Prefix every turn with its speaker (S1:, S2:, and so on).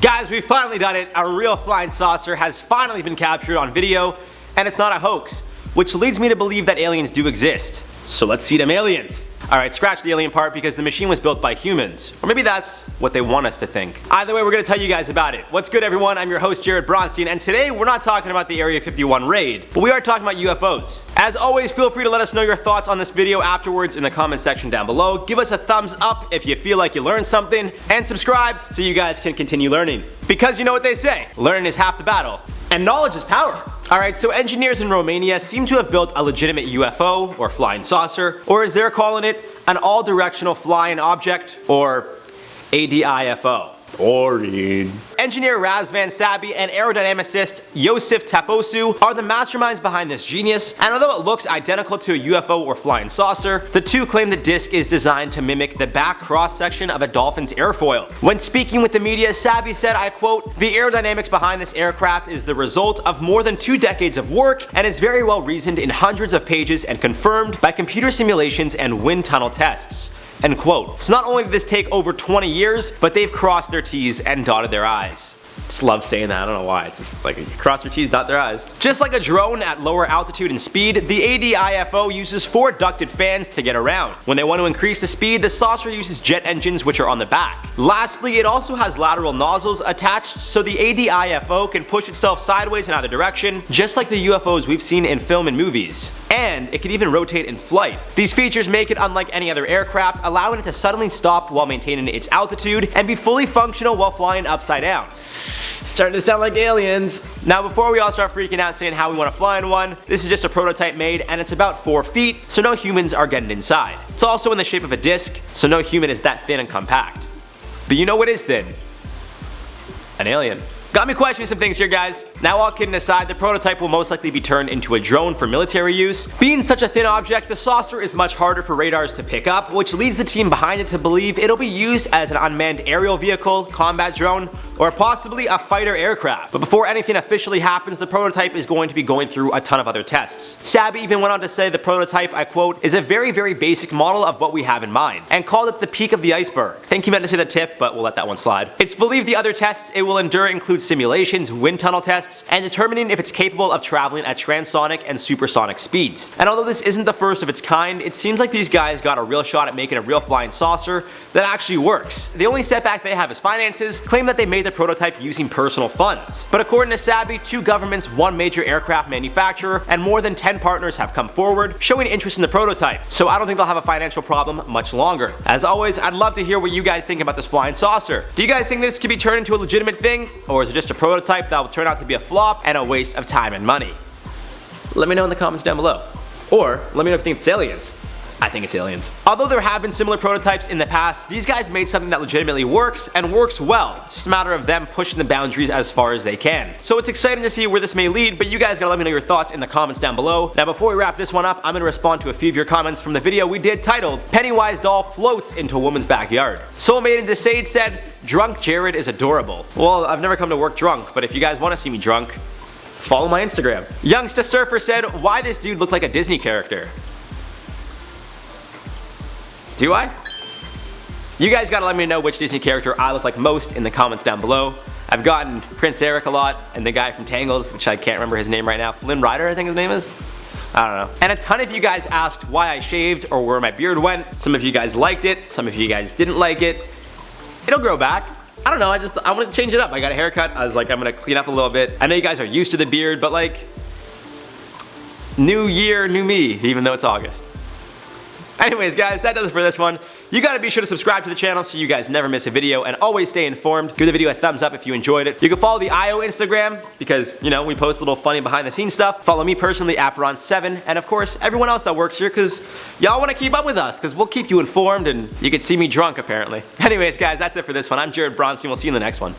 S1: Guys, we've finally done it. A real flying saucer has finally been captured on video, and it's not a hoax, which leads me to believe that aliens do exist. So let's see them aliens. Alright, scratch the alien part because the machine was built by humans. Or maybe that's what they want us to think. Either way, we're gonna tell you guys about it. What's good, everyone? I'm your host, Jared Bronstein, and today we're not talking about the Area 51 raid, but we are talking about UFOs. As always, feel free to let us know your thoughts on this video afterwards in the comment section down below. Give us a thumbs up if you feel like you learned something, and subscribe so you guys can continue learning. Because you know what they say, learning is half the battle, and knowledge is power. Alright, so engineers in Romania seem to have built a legitimate UFO, or flying saucer, or as they're calling it, an all-directional flying object, or ADIFO. Boring. Engineer Razvan Sabi and aerodynamicist Iosif Taposu are the masterminds behind this genius, and although it looks identical to a UFO or flying saucer, the two claim the disc is designed to mimic the back cross-section of a dolphin's airfoil. When speaking with the media, Sabi said, I quote, "The aerodynamics behind this aircraft is the result of more than 2 decades of work and is very well reasoned in hundreds of pages and confirmed by computer simulations and wind tunnel tests." End quote. So not only did this take over 20 years, but they've crossed their T's and dotted their I's. Just love saying that, I don't know why, it's just like you cross your T's, dot their I's. Just like a drone at lower altitude and speed, the ADIFO uses 4 ducted fans to get around. When they want to increase the speed, the saucer uses jet engines which are on the back. Lastly, it also has lateral nozzles attached so the ADIFO can push itself sideways in either direction, just like the UFOs we've seen in film and movies. And it can even rotate in flight. These features make it unlike any other aircraft, allowing it to suddenly stop while maintaining its altitude and be fully functional while flying upside down. Starting to sound like aliens. Now before we all start freaking out saying how we want to fly in one, this is just a prototype made and it's about 4 feet, so no humans are getting inside. It's also in the shape of a disc, so no human is that thin and compact. But you know what is thin? An alien. Got me questioning some things here, guys. Now all kidding aside, the prototype will most likely be turned into a drone for military use. Being such a thin object, the saucer is much harder for radars to pick up, which leads the team behind it to believe it'll be used as an unmanned aerial vehicle, combat drone, or possibly a fighter aircraft. But before anything officially happens, the prototype is going to be going through a ton of other tests. Sabi even went on to say the prototype, I quote, is a very basic model of what we have in mind, and called it the peak of the iceberg. I think he meant to say the tip, but we'll let that one slide. It's believed the other tests it will endure include simulations, wind tunnel tests, and determining if it's capable of traveling at transonic and supersonic speeds. And although this isn't the first of its kind, it seems like these guys got a real shot at making a real flying saucer that actually works. The only setback they have is finances, claim that they made the prototype using personal funds. But according to Sabi, 2 governments, 1 major aircraft manufacturer, and more than 10 partners have come forward, showing interest in the prototype. So I don't think they'll have a financial problem much longer. As always, I'd love to hear what you guys think about this flying saucer. Do you guys think this could be turned into a legitimate thing? Or is it just a prototype that will turn out to be a flop and a waste of time and money? Let me know in the comments down below. Or let me know if you think it's aliens. I think it's aliens. Although there have been similar prototypes in the past, these guys made something that legitimately works and works well. It's just a matter of them pushing the boundaries as far as they can. So it's exciting to see where this may lead, but you guys gotta let me know your thoughts in the comments down below. Now before we wrap this one up, I'm gonna respond to a few of your comments from the video we did titled, Pennywise doll floats into a woman's backyard. Soulmate and Desade said, drunk Jared is adorable. Well, I've never come to work drunk, but if you guys wanna see me drunk, follow my Instagram. Youngsta Surfer said, why this dude look like a Disney character? Do I? You guys gotta let me know which Disney character I look like most in the comments down below. I've gotten Prince Eric a lot, and the guy from Tangled, which I can't remember his name right now, Flynn Rider I think his name is? I don't know. And a ton of you guys asked why I shaved or where my beard went. Some of you guys liked it, some of you guys didn't like it. It'll grow back. I don't know, I want to change it up. I got a haircut, I was like, I'm gonna clean up a little bit. I know you guys are used to the beard, but like, new year, new me, even though it's August. Anyways guys, that does it for this one. You gotta be sure to subscribe to the channel so you guys never miss a video and always stay informed. Give the video a thumbs up if you enjoyed it. You can follow the IO Instagram because, you know, we post a little funny behind the scenes stuff. Follow me personally, Apparon7, and of course everyone else that works here because y'all wanna keep up with us because we'll keep you informed and you can see me drunk apparently. Anyways guys, that's it for this one. I'm Jared Bronstein. We'll see you in the next one.